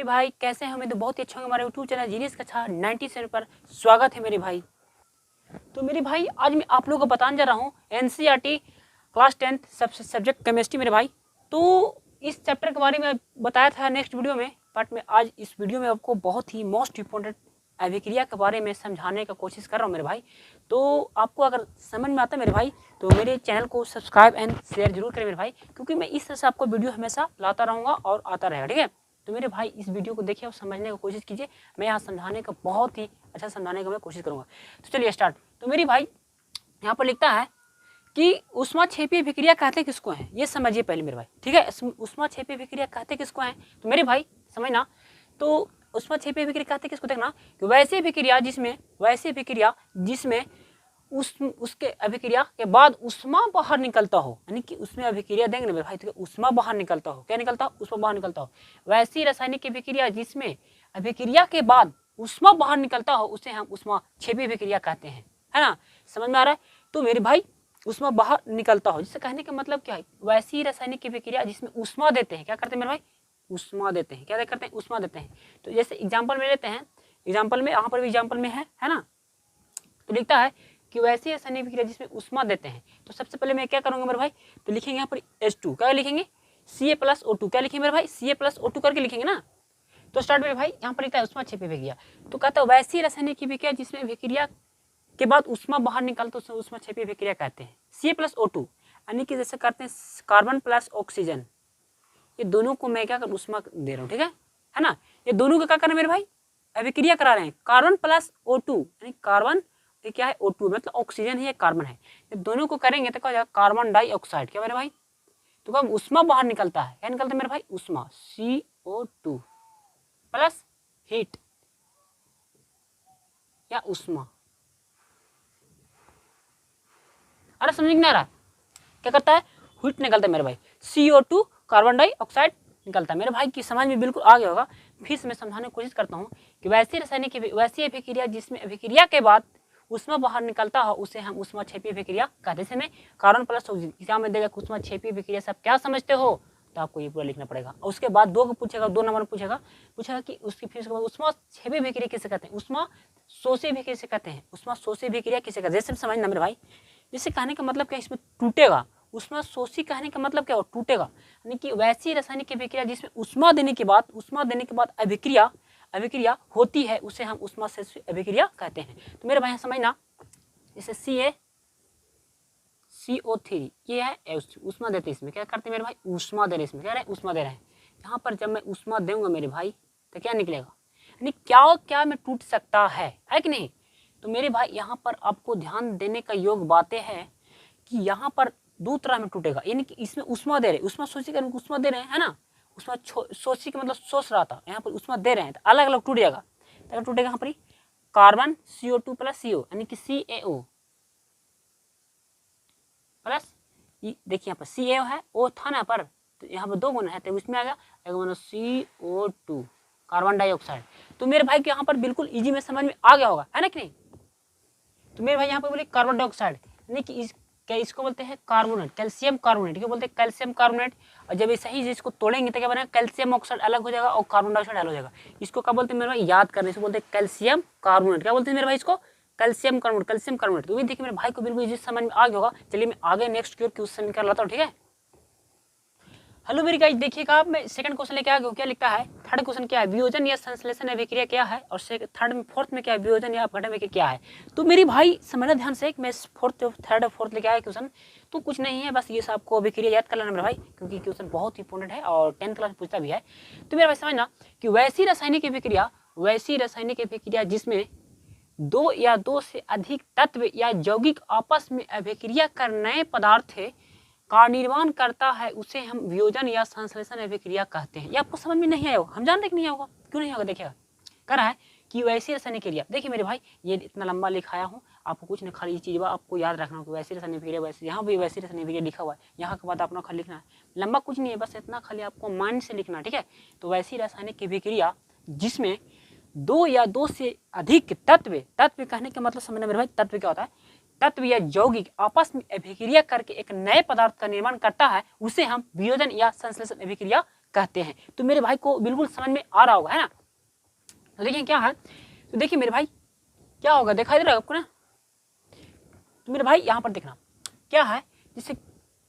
मेरे भाई कैसे हैं? हमें तो बहुत ही अच्छा हमारे यूट्यूब चैनल जीनियस कक्षा 97 पर स्वागत है मेरे भाई। तो मेरे भाई आज मैं आप लोगों को बताने जा रहा हूँ एनसीईआरटी क्लास 10 सब्जेक्ट केमिस्ट्री मेरे भाई। तो इस चैप्टर के बारे में बताया था नेक्स्ट वीडियो में, बट मैं आज इस वीडियो में आपको बहुत ही मोस्ट इम्पोर्टेंट अभिक्रिया के बारे में समझाने का कोशिश कर रहा हूँ मेरे भाई। तो आपको अगर समझ में आता है मेरे भाई तो मेरे चैनल को सब्सक्राइब एंड शेयर जरूर करें मेरे भाई, क्योंकि मैं इस तरह से आपको वीडियो हमेशा लाता रहूँगा और आता रहेगा, ठीक है। तो मेरे भाई इस वीडियो को देखिए और समझने की कोशिश कीजिए। मैं यहाँ समझाने का बहुत ही अच्छा समझाने का मैं कोशिश करूँगा। तो चलिए स्टार्ट। तो मेरे भाई यहाँ पर लिखता है कि ऊष्माक्षेपीय अभिक्रिया कहते किसको हैं, ये समझिए पहले मेरे भाई, ठीक है। ऊष्माक्षेपीय अभिक्रिया कहते किसको हैं तो मेरे भाई समझना। तो ऊष्माक्षेपीय अभिक्रिया कहते किसको, देखना कि वैसी अभिक्रिया जिसमें उसके अभिक्रिया के बाद उष्मा बाहर निकलता हो, यानी कि उसमें अभिक्रिया देंगे ना मेरे भाई तो उष्मा बाहर निकलता हो। क्या निकलता हो? उष्मा बाहर निकलता हो। वैसी रासायनिक अभिक्रिया जिसमें अभिक्रिया के बाद उष्मा बाहर निकलता हो उसे हम ऊष्माक्षेपीय अभिक्रिया कहते हैं, है ना। समझ में आ रहा है? तो मेरे भाई उष्मा बाहर निकलता हो, जिससे कहने का मतलब क्या है, वैसी रासायनिक अभिक्रिया जिसमें उष्मा देते हैं। क्या करते हैं मेरे भाई? उष्मा देते हैं। क्या करते हैं? उष्मा देते हैं। तो जैसे एग्जाम्पल में लेते हैं, एग्जाम्पल में यहाँ पर भी एग्जाम्पल में है ना। तो लिखता है कि वैसी रासायनिक अभिक्रिया जिसमें उष्मा देते हैं। तो सबसे पहले मैं क्या करूंगा मेरे भाई, तो लिखेंगे यहाँ पर H2, क्या लिखेंगे? Ca+O2, क्या लिखेंगे मेरे भाई? Ca+O2 करके लिखेंगे ना। तो स्टार्ट मेरे भाई यहाँ पर लिखता है ऊष्माक्षेपीय अभिक्रिया। तो कहता है वैसी रासायनिक अभिक्रिया जिसमें अभिक्रिया के बाद उष्मा बाहर निकलता है उसे ऊष्माक्षेपीय अभिक्रिया कहते हैं। Ca+O2 यानी कि जैसे करते हैं कार्बन प्लस ऑक्सीजन, ये दोनों को मैं क्या कर उष्मा दे रहा हूँ, ठीक है ना। ये दोनों का क्या कर रहे हैं मेरे भाई? अभिक्रिया करा रहे हैं। कार्बन प्लस O2 यानी कार्बन ये क्या है? O2 मतलब ऑक्सीजन है, कार्बन है। ये दोनों को करेंगे तो क्या हो जाएगा? Carbon dioxide. क्या मेरे भाई? तो कब उष्मा बाहर निकलता है, क्या निकलता है मेरे भाई? उष्मा CO2 प्लस हीट या उष्मा। अरे समझ नहीं आ रहा? क्या करता है? हीट निकलता है मेरे भाई। CO2 कार्बन डाइऑक्साइड निकलता है मेरे भाई की समझ में बिल्कुल आ गया होगा। फिर से मैं समझाने की कोशिश करता हूँ कि वैसी अभिक्रिया जिसमें अभिक्रिया के बाद उष्मा बाहर निकलता हो उसे हम ऊष्माक्षेपीय अभिक्रिया कहते हैं। जैसे में कार्बन प्लस ऑक्सीजन, एग्जाम में देगा ऊष्माक्षेपीय अभिक्रिया सब क्या समझते हो, तो आपको ये पूरा लिखना पड़ेगा। और उसके बाद दो नंबर में पूछेगा कि उसकी फिर उसके बाद ऊष्माक्षेपीय अभिक्रिया किसे कहते हैं, उष्मा शोषी अभिक्रिया किसे कहते हैं, उष्मा शोषी अभिक्रिया किसे कहते हैं। जैसे समझना मेरे भाई, जिससे कहने का मतलब क्या, इसमें टूटेगा। उष्मा शोषी कहने का मतलब क्या हो? टूटेगा। यानी कि वैसी रासायनिक अभिक्रिया जिसमें उष्मा देने के बाद अभिक्रिया होती है उसे हम उष्मा शोषी अभिक्रिया कहते हैं। तो मेरे भाई समझना, जैसे CO3 ये है उष्मा देते हैं। इसमें क्या करते हैं मेरे भाई? उष्मा दे रहे हैं। इसमें क्या रहे? उष्मा दे रहे हैं। यहाँ पर जब मैं उष्मा दूंगा मेरे भाई तो क्या निकलेगा, यानी क्या में टूट सकता है कि नहीं। तो मेरे भाई यहाँ पर आपको ध्यान देने का योग बातें हैं कि यहाँ पर दो तरह में टूटेगा, यानी कि इसमें उष्मा दे रहे, उष्मा शोषी का उष्मा दे रहे हैं, है ना। उष्मा शोषी का मतलब सोच रहा था, यहाँ पर उष्मा दे रहे हैं तो अलग अलग टूट जाएगा। तो टूटेगा यहाँ पर कार्बन CO2 प्लस CO यानी कि CaO प्लस, देखिए यहाँ पर CaO है, O था ना पर, तो यहाँ पर दो गुना है तो उसमें आ गया एक गुना CO2 कार्बन डाइऑक्साइड। तो मेरे भाई के यहाँ पर बिल्कुल इजी में समझ में आ गया होगा, है ना कि नहीं। तो मेरे भाई यहाँ पर बोले कार्बन डाइऑक्साइड यानी कि इसको बोलते हैं कार्बोनेट, कैल्शियम कार्बोनेट। क्यों बोलते हैं कैल्शियम कार्बोनेट? और जब ऐसा ही इसको तोड़ेंगे तो क्या बनेगा? कैल्शियम ऑक्साइड अलग हो जाएगा और कार्बन डाइऑक्साइड अलग हो जाएगा। इसको क्या बोलते हैं मेरे भाई? याद करने से बोलते हैं कैल्शियम कार्बोनेट। क्या बोलते हैं मेरे भाई इसको? Calcium carbonate. तो देखिए मेरे भाई को बिल्कुल इजी समझ में आ गया होगा। चलिए मैं आगे नेक्स्ट क्वेश्चन निकाल लाता हूँ, ठीक है। हेलो मेरी गाइस, देखिएगा मैं सेकंड क्वेश्चन लेके आ गया हूँ। क्या लिखता है? थर्ड क्वेश्चन क्या है? वियोजन या संश्लेषण अभिक्रिया क्या है, और थर्ड में फोर्थ में क्या है? वियोजन या अपघटन अभिक्रिया क्या है। तो मेरी भाई समझना ध्यान से, मैं थर्ड और फोर्थ लेके आया क्वेश्चन। तो कुछ नहीं है, बस ये सब आपको अभिक्रिया याद कर लेना मेरे भाई, क्योंकि क्वेश्चन बहुत इंपॉर्टेंट है और 10th क्लास में पूछता भी है। तो मेरा भाई समझना कि वैसी रासायनिक अभिक्रिया जिसमें दो या दो से अधिक तत्व या यौगिक आपस में अभिक्रिया कर नए पदार्थ का निर्माण करता है उसे हम वियोजन या संश्लेषण अभिक्रिया कहते हैं। ये आपको समझ में नहीं आया होगा, हम जानते कि नहीं होगा, क्यों नहीं होगा। देखिएगा कह रहा है कि वैसी रासायनिक क्रिया, देखिए मेरे भाई ये इतना लंबा लिखाया हूँ, आपको कुछ नहीं, खाली चीज आपको याद रखना कि वैसी रासायनिक क्रिया, वैसे यहाँ भी वैसी रासायनिक क्रिया लिखा हुआ है, यहाँ के बाद अपना खाली लिखना है। लंबा कुछ नहीं है, बस इतना खाली आपको माइंड से लिखना, ठीक है। तो वैसी रासायनिक अभिक्रिया जिसमें दो या दो से अधिक तत्व कहने का मतलब समझना मेरे भाई, तत्व क्या होता है? तत्व या यौगिक आपस में अभिक्रिया करके एक नए पदार्थ का निर्माण करता है उसे हम वियोजन या संश्लेषण अभिक्रिया कहते हैं। तो मेरे भाई को बिल्कुल समझ में आ रहा होगा, है ना। तो देखिए क्या है, तो देखिए मेरे भाई क्या होगा, दिखाई दे रहा है आपको ना। तो मेरे भाई यहाँ पर देखना क्या है, जैसे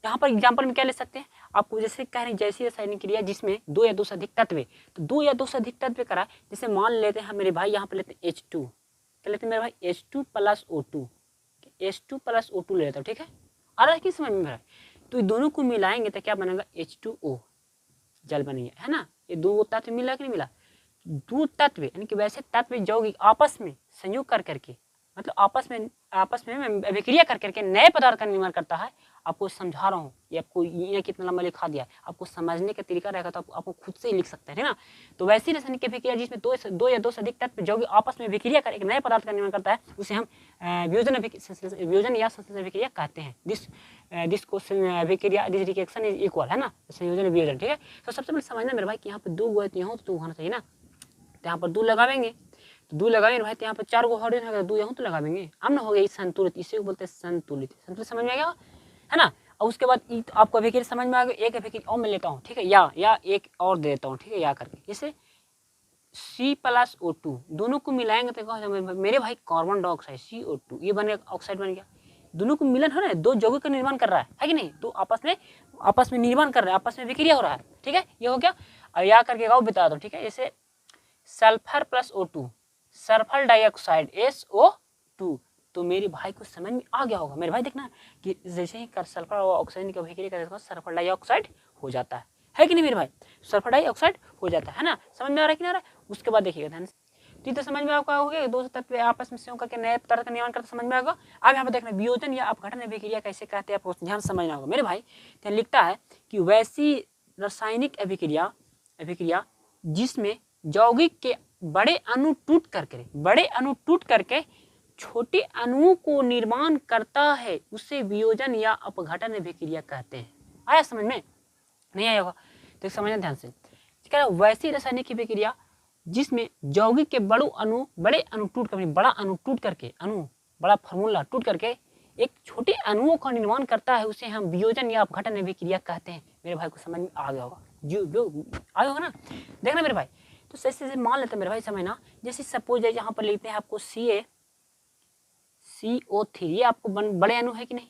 यहाँ पर एग्जाम्पल में क्या ले सकते हैं आपको, जैसे कह रहे हैं जैसी रासायनिक क्रिया जिसमें 2 या 2 से अधिक तत्व है, तो 2 या 2 से अधिक तत्व करा, जैसे मान लेते हैं मेरे भाई यहाँ पर लेते हैं H2, क्या लेते हैं मेरे भाई H2 plus O2, H2 plus O2 ले लेता हूँ, ठीक है। आ रहा है कि समझ में मेरा, तो ये दोनों को मिलाएंगे तो क्या बनेगा H2O, जल बनेगा, है ना। ये दो तत्व मिला कि नहीं मिला, दो तत्व यानी कि वैसे तत्व यौगिक आपस में संयोग कर करके, मतलब आपस में अभिक्रिया कर करके नए पदार्थ का निर्माण करता है। आपको समझा रहा हूँ, ये आपको ये कितना लंबा लिखा दिया है, आपको समझने का तरीका रहेगा तो आपको खुद से ही लिख सकते हैं ना। तो वैसी रासायनिक अभिक्रिया जिसमें दो या दो से अधिक तत्व यौगिक आपस में अभिक्रिया कर एक नए पदार्थ का निर्माण करता है, उसे हम वियोजन या संश्लेषण अभिक्रिया कहते हैं। दिस अभिक्रिया दिस रिएक्शन इज इक्वल, है ना, संयोजन वियोजन, ठीक है। तो सबसे पहले समझना मेरे भाई कि यहाँ पे 2 गो है तो यहाँ तो 2 होना चाहिए ना, तो यहाँ पर 2 लगावेंगे, तो 2 लगाएंगे भाई, तो यहाँ पर 4 गो हाइड्रोजन है, 2 यहाँ तो लगावेंगे, हम ना हो गया संतुलित, इसे बोलते हैं संतुलित। संतुलित समझ में आ गया, है ना। और उसके बाद आपको अभिक्रिया समझ में आ गया, एक अभिक्रिया और मैं लेता हूँ, ठीक है, या एक और दे देता हूँ, ठीक है, या करके, जैसे C प्लस O2 दोनों को मिलाएंगे तो क्या मेरे भाई कार्बन डाइऑक्साइड CO2, ये बन गया, ऑक्साइड बन गया। दोनों को मिलन है ना, 2 यौगिक का निर्माण कर रहा है कि नहीं, तो आपस में निर्माण कर रहा है, आपस में विक्रिया हो रहा है, ठीक है, ये हो गया। और या करके गाँव बता दो, ठीक है, जैसे sulphur plus O2 sulphur dioxide SO2, तो मेरे भाई को समझ में आ गया होगा मेरे भाई। देखना कि जैसे ही सल्फर और ऑक्सीजन की अभिक्रिया करते हैं सल्फर डाइऑक्साइड हो जाता है कि नहीं मेरे भाई, सल्फर डाइऑक्साइड हो जाता है ना। समझ में आ रहा है कि नहीं आ रहा है। उसके बाद देखिएगा ध्यान से, तो समझ में आपका हो गया, 2 तत्व आपस में संयोग करके नए पदार्थ का निर्माण करते समझ में आएगा। अब यहाँ पर देखना वियोजन या अपघटन अभिक्रिया कैसे कहते हैं, आपको ध्यान समझना होगा मेरे भाई। तो लिखता है कि वैसी रासायनिक अभिक्रिया जिसमें यौगिक के बड़े अणु टूट करके छोटे अणुओं को निर्माण करता है, उसे वियोजन या अपघटन अभिक्रिया कहते हैं। आया समझ में, नहीं आया होगा तो समझना ध्यान से। वैसी रासायनिक अभिक्रिया जिसमें यौगिक के बड़े अणु टूट करके बड़ा फार्मूला टूट करके एक छोटे अणुओं का निर्माण करता है, उसे हम वियोजन या अपघटन अभिक्रिया कहते हैं। मेरे भाई को समझ में आ गया होगा, आ गया होगा ना। देखना मेरे भाई, तो जैसे मान लेते हैं मेरे भाई, समझना, जैसे सपोज है यहाँ पर लिखते हैं आपको CO3, ये आपको बड़े अणु है कि नहीं,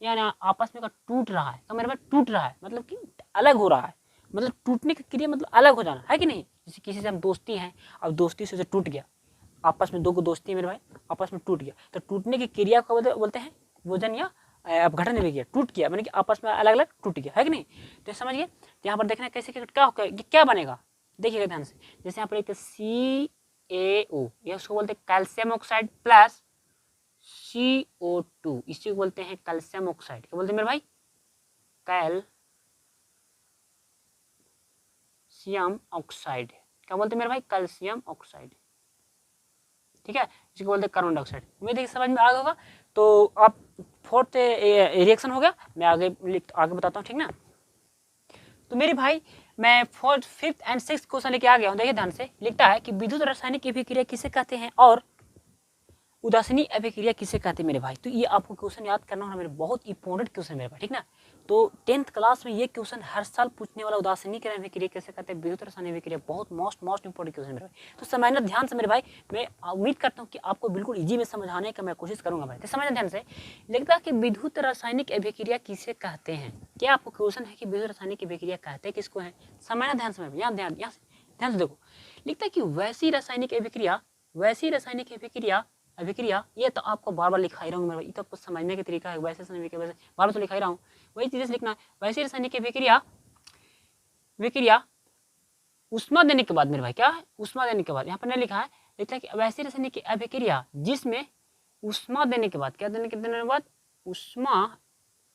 यानी आपस में का टूट रहा है, तो मेरे भाई टूट रहा है मतलब कि अलग हो रहा है, मतलब टूटने की क्रिया मतलब अलग हो जाना है कि नहीं। जैसे किसी से हम दोस्ती हैं, अब दोस्ती से टूट गया, आपस में 2 को दोस्ती है मेरे भाई, आपस में टूट गया, तो टूटने की क्रिया को बोलते हैं वियोजन या अपघटन अभिक्रिया। टूट गया मैंने कि आपस में अलग अलग टूट गया, है कि नहीं। तो समझ गए, यहाँ पर देखना कैसे क्या बनेगा, देखिएगा ध्यान से। जैसे यहाँ पर एक CaO, ये उसको बोलते हैं कैल्शियम ऑक्साइड प्लस CO2, इसी को बोलते हैं कैल्शियम ऑक्साइड। क्या बोलते हैं मेरे भाई, कैल्शियम ऑक्साइड। क्या बोलते हैं मेरे भाई, कैल्शियम ऑक्साइड, ठीक है, इसको बोलते हैं कार्बन डाइऑक्साइड। उम्मीद है समझ में आ गया होगा। तो आप 4th रिएक्शन हो गया, मैं आगे बताता हूँ, ठीक ना। तो मेरे भाई मैं 4th, 5th and 6th question लेके आ गया हूँ। देखिए ध्यान से, लिखता है कि विद्युत रासायनिक अभिक्रिया किसे कहते हैं और उदासीनी अभिक्रिया किसे कहते हैं मेरे भाई। तो ये आपको क्वेश्चन याद करना होना, मेरे बहुत इंपॉर्टेंट क्वेश्चन मेरे भाई, ठीक ना। तो 10th क्लास में ये क्वेश्चन हर साल पूछने वाला, उदासीनी अभिक्रिया कैसे कहते हैं, विद्युत रासायनिक अभिक्रिया, बहुत मोस्ट इंपॉर्टेंट क्वेश्चन मेरे भाई। तो समझना ध्यान से मेरे भाई, मैं उम्मीद करता हूँ कि आपको बिल्कुल ईजी में समझाने का मैं कोशिश करूंगा भाई। तो समझना ध्यान से, लिखता है कि विद्युत रासायनिक अभिक्रिया किसे कहते हैं। क्या आपको क्वेश्चन है कि विद्युत रासायनिक अभिक्रिया कहते हैं किसको है, समझना ध्यान से, ध्यान से देखो। लिखता है कि वैसी रासायनिक अभिक्रिया, ये तो आपको बार बार लिखा ही रहा हूँ मेरे भाई, ये तो आपको समझने का तरीका है, वैसे बार बार तो लिखा ही रहा हूँ, वही चीजें लिखना है। वैसी रासायनिक अभिक्रिया उष्मा देने के बाद मेरे भाई, क्या है, उष्मा देने के बाद, यहाँ पर नहीं लिखा है, लिखता है कि वैसी रासायनिक अभिक्रिया जिसमें उष्मा देने के बाद, क्या देने के बाद, उष्मा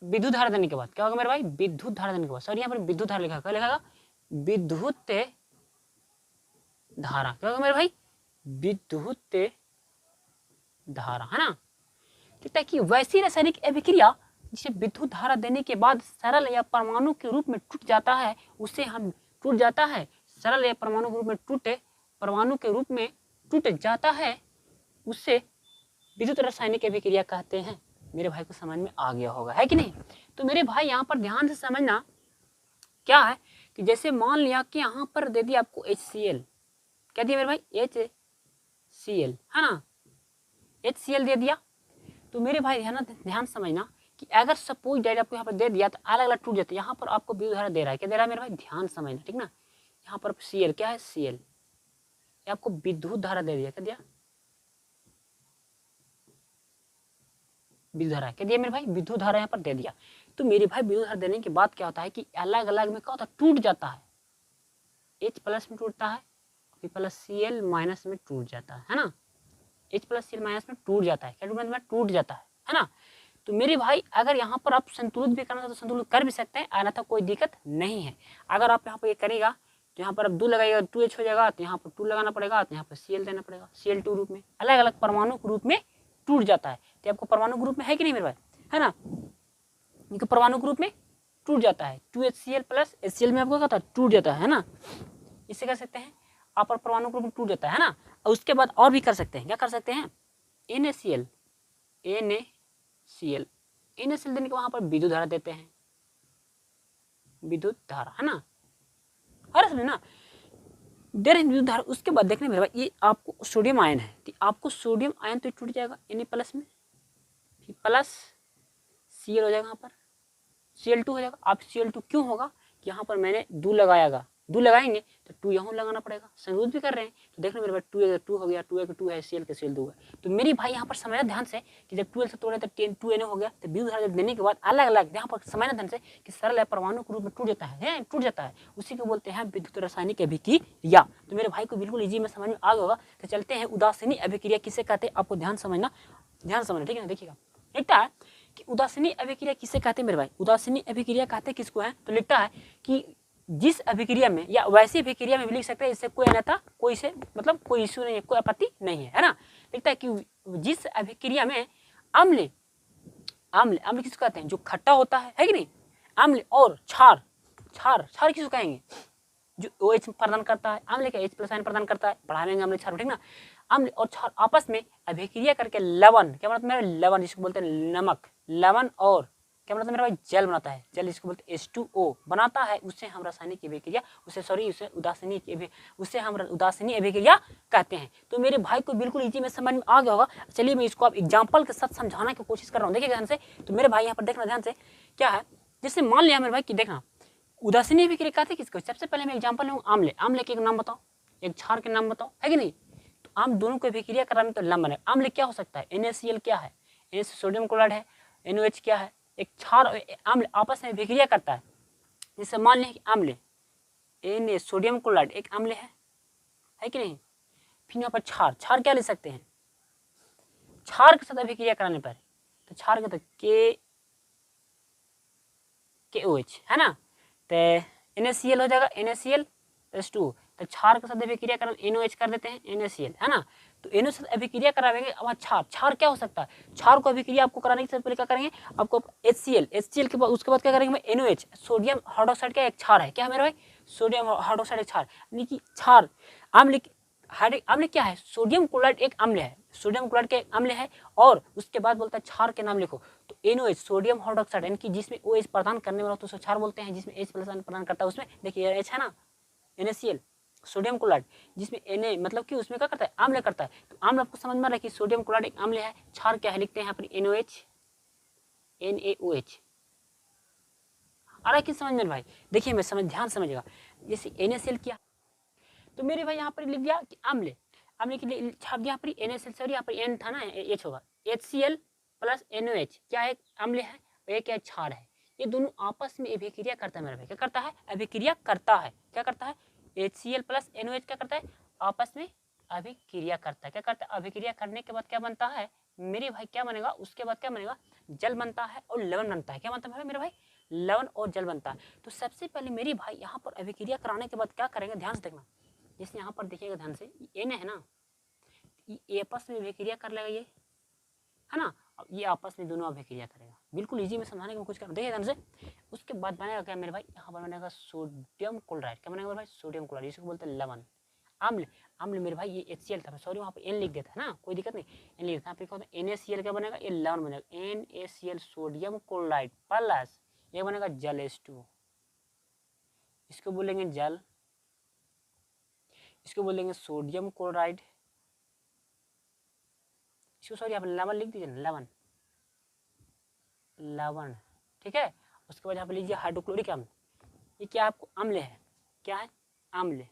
विद्युत धारा देने के बाद, क्या होगा मेरे भाई, विद्युत धारा देने के बाद, सॉरी यहाँ पर विद्युत धारा लिखा, क्या लिखा, विद्युत धारा, क्या होगा मेरे भाई, विद्युत धारा, है ना। कहता है कि वैसी रासायनिक अभिक्रिया जिसे विद्युत धारा देने के बाद सरल या परमाणु के रूप में टूट जाता है, उसे हम सरल या परमाणु के रूप में टूट जाता है, उससे विद्युत रासायनिक अभिक्रिया कहते हैं। मेरे भाई को समझ में आ गया होगा, है कि नहीं। तो मेरे भाई यहाँ पर ध्यान से समझना क्या है कि जैसे मान लिया कि यहाँ पर दे दिया आपको HCl, क्या दिया मेरे भाई, HCl, है ना, HCl दे दिया। तो मेरे भाई है ना, ध्यान समझना कि अगर सपोज डेट आपको यहाँ पर दे दिया तो अलग अलग टूट जाते हैं। यहाँ पर आपको विद्युत धारा दे रहा है, क्या दे रहा है मेरे भाई, ध्यान समझना, ठीक ना। यहाँ पर Cl क्या है, Cl, आपको विद्युत धारा दे दिया, क्या दिया, विद्युत धारा, क्या दिया मेरे भाई, विद्युत धारा यहाँ पर दे दिया। तो मेरे भाई विद्युत धारा देने के बाद क्या होता है कि अलग अलग में क्या होता है, टूट जाता है, H+ में टूटता है, Cl- में टूट जाता है ना, H+Cl- में टूट जाता है, क्या टूट जाता है ना। तो मेरे भाई अगर यहाँ पर आप संतुलित भी करना तो संतुलित कर भी सकते हैं, अन्यथा कोई दिक्कत नहीं है। अगर आप यहाँ पर ये करेगा तो यहाँ पर अब 2 लगाइएगा 2H हो जाएगा, तो यहाँ पर 2 लगाना पड़ेगा, तो यहाँ पर Cl देना पड़ेगा, Cl2 रूप में, अलग अलग परमाणु के रूप में टूट जाता है। तो आपको परमाणु ग्रुप में है कि नहीं मेरे भाई, है ना, ये परमाणु ग्रुप में टूट जाता है, 2HCl + HCl में आपको क्या होता है, टूट जाता है ना। इससे कर सकते हैं आप, परमाणु ग्रुप में टूट जाता है ना। और उसके बाद और भी कर सकते हैं, क्या कर सकते हैं, NaCl देने के वहां पर विद्युत धारा देते हैं, विद्युत धारा, है ना, अरे सुनिए ना, दे रहे विद्युत धारा। उसके बाद देखने मेरे भाई ये आपको सोडियम आयन है, तो आपको सोडियम आयन तो टूट जाएगा Na+ में, फिर प्लस Cl हो जाएगा, यहाँ पर Cl2 हो जाएगा। आप Cl2 क्यों होगा कि यहाँ पर मैंने 2 लगाएगा, 2 लगाएंगे तो 2 यहाँ लगाना पड़ेगा, संयुक्त भी कर रहे हैं। तो देख रहे मेरे भाई 2 हो गया, 2 2 है, Cl के Cl2 है। तो मेरी भाई यहाँ पर समझना ध्यान से कि जब 12 से तोड़े तो 10 2Na हो गया। तो विद्युत धारा जब देने के बाद अलग अलग यहाँ पर समझना ध्यान से कि सरल है, परमाणु के रूप में टूट जाता है, टूट जाता है, उसी को बोलते हैं विद्युत रासायनिक अभिक्रिया। तो मेरे भाई को बिल्कुल इजी में समझ में आ गया होगा। तो चलते हैं उदासीनी अभिक्रिया किसे कहते हैं, आपको ध्यान समझना, ठीक है ना। देखिएगा लिखता है कि उदासीनी अभिक्रिया किसे कहते हैं मेरे भाई, उदासीनी अभिक्रिया कहते किसको है, तो लिखता है कि जिस अभिक्रिया में या वैसी अभिक्रिया में भी लिख सकते हैं, इससे कोई अन्यथा कोई से मतलब कोई इश्यू नहीं है, कोई आपत्ति नहीं है ना। लिखता है कि जिस अभिक्रिया में अम्ल किसको कहते हैं, जो खट्टा होता है कि नहीं, अम्ल और क्षार किसको कहेंगे, जो OH प्रदान करता है, अम्ल का H+ आयन प्रदान करता है, बढ़ावेंगे अम्ल क्षार, ठीक ना। अम्ल और क्षार आपस में अभिक्रिया करके लवण, क्या मतलब मेरा लवण, जिसको बोलते हैं नमक, लवण और क्या मतलब मेरा भाई जल बनाता है, जल जिसको बोलते हैं H2O बनाता है, उससे हम रासायनिक अभिक्रिया उसे हम उदासीनी अभिक्रिया कहते हैं। तो मेरे भाई को बिल्कुल इजी में समझ में आ गया होगा। चलिए मैं इसको आप एग्जाम्पल के साथ समझाने की कोशिश कर रहा हूँ, देखिए ध्यान से। तो मेरे भाई यहाँ पर देखना ध्यान से क्या है, जैसे मान लिया मेरे भाई कि देखना उदासीनी अभिक्रिया कहते हैं किसको, सबसे पहले मैं एग्जाम्पल लूँ आम्ल के एक नाम बताओ, एक क्षार के नाम बताओ, है कि नहीं। तो आम दोनों को अभिक्रिया कराने तो लंबन है। आम्ल क्या हो सकता है, NaCl क्या है, सोडियम क्लोराइड है, NOH क्या है, एक क्षार अम्ल आपस में अभिक्रिया करता है। जैसे मान लें कि अम्ल Na सोडियम क्लोराइड एक अम्ल है कि नहीं। फिर यहाँ पर क्षार क्या ले सकते हैं, क्षार के साथ अभिक्रिया कराने पर तो क्षार का तो KOH है ना, तो NaCl हो जाएगा, NaCl+2। तो क्षार के साथ अभिक्रिया कर NOH कर देते हैं, NaCl, है ना। तो NOH से अभिक्रिया करावेंगे। अब क्षार क्या हो सकता है, क्षार को अभिक्रिया आपको कराने के पहले क्या करेंगे, आपको HCl के बाद उसके बाद क्या करेंगे NOH, सोडियम हाइड्रोक्साइड का एक क्षार है, क्या है मेरे भाई, सोडियम हाइड्रोक्साइड एक क्षार, यानी कि क्षार अम्ल क्या है, सोडियम क्लोराइड एक अम्ल है, सोडियम क्लोराइड के अम्ल है। और उसके बाद बोलता है क्षार के नाम लिखो, तो NOH सोडियम हाइड्रोक्साइड, यानी कि जिसमें OH प्रदान करने वाला तो उसे क्षार बोलते हैं, जिसमें H+ प्रदान करता है उसमें देखिए H है ना, NaCl सोडियम क्लोराइड, जिसमें Na मतलब कि उसमें क्या करता है, अम्ल करता है। तो अम्ल आपको समझ में आ रहा है कि सोडियम क्लोराइड एक अम्ल है, क्षार क्या है लिखते हैं यहाँ पर NaOH आ रहा है कि समझ में भाई। देखिए मैं ध्यान समझेगा, जैसे NaCl क्या, तो मेरे भाई यहाँ पर लिख दिया कि अम्ल के लिए छाप दिया यहाँ पर NaCl, सॉरी यहाँ पर N था ना, H होगा, HCl + NOH क्या है, अम्ल है, एक क्या क्षार है। ये दोनों आपस में अभिक्रिया करता है मेरे भाई, क्या करता है, अभिक्रिया करता है, क्या करता है, HCl + NOH क्या करता है, आपस में अभिक्रिया करता है, क्या करता है, अभिक्रिया करने के बाद क्या बनता है मेरे भाई, क्या बनेगा, उसके बाद क्या बनेगा, जल बनता है और लवण बनता है, क्या बनता है मेरे भाई, लवण और जल बनता है। तो सबसे पहले मेरी भाई यहाँ पर अभिक्रिया कराने के बाद क्या करेंगे, ध्यान से देखना, जैसे यहाँ पर देखिएगा ध्यान से, N है ना, ये आपस में अभिक्रिया कर लेगा, ये है ना, ये आपस में दोनों अभिक्रिया करेगा। बिल्कुल इजी में समझाने की कोशिश कर, देखिए ध्यान से। उसके बाद बनेगा क्या मेरे भाई, यहाँ पर बनेगा सोडियम क्लोराइड, क्या बनेगा मेरे भाई, सोडियम क्लोराइड, जिसको बोलते हैं लवण। अम्ल मेरे भाई ये HCl था, सॉरी वहाँ पे N लिख देता है ना, कोई दिक्कत नहीं, N लिख देता है, यहाँ पे NaCl क्या बनेगा, ये लवण बनेगा, NaCl सोडियम क्लोराइड प्लस ये बनेगा जल H2O, इसको बोलेंगे जल, इसको बोलेंगे सोडियम क्लोराइड, इसको सॉरी आप लवण लिख दीजिए ना, लवण, लवण, ठीक है। उसके बाद यहाँ पे लीजिए हाइड्रोक्लोरिक अम्ल, ये क्या आपको अम्ल है, क्या है, अम्ल।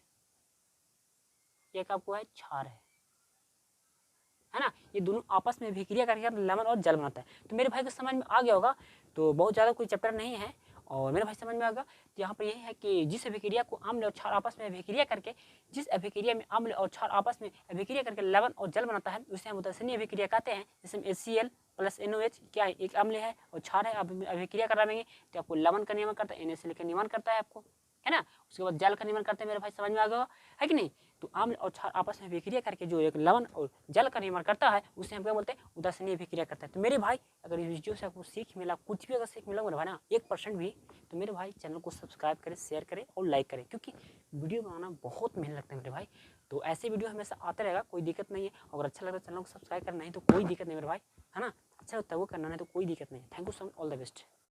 एक आपको है क्षार है ना। ये दोनों आपस में अभिक्रिया करके लवण और जल बनाता है। तो मेरे भाई को समझ में आ गया होगा, तो बहुत ज़्यादा कोई चैप्टर नहीं है और मेरे भाई समझ में आ गया। तो यहाँ पर यही है कि जिस अभिक्रिया को अम्ल और क्षार आपस में अभिक्रिया करके, जिस अभिक्रिया में अम्ल और क्षार आपस में अभिक्रिया करके लवण और जल बनाता है, उसे हम उदासीन अभिक्रिया कहते हैं। जैसे HCl प्लस NOH क्या है, एक अम्ल है और क्षार है, आप अभिक्रिया कराएंगे तो आपको लवण का निर्माण करता है, NaCl का निर्माण करता है आपको, है ना। उसके बाद जल का निर्माण करते हैं, मेरे भाई समझ में आ गया है कि नहीं। तो अम्ल और क्षार आपस में अभिक्रिया करके जो एक लवण और जल का निर्माण करता है, उसे हम क्या बोलते हैं, उदासीन अभिक्रिया करता है। तो मेरे भाई अगर इस वीडियो से आपको सीख मिला, कुछ भी अगर सीख मिला मेरे भाई ना 1% भी, तो मेरे भाई चैनल को सब्सक्राइब करें, शेयर करें और लाइक करें, क्योंकि वीडियो बनाना बहुत मेहनत लगता है मेरे भाई। तो ऐसे वीडियो हमेशा आते रहेगा, कोई दिक्कत नहीं है। अगर अच्छा लगता है चैनल को सब्सक्राइब करना, नहीं तो कोई दिक्कत नहीं मेरे भाई, है ना। अच्छा लगता है वो करना, नहीं तो कोई दिक्कत नहीं है। Thank you so much, all the best.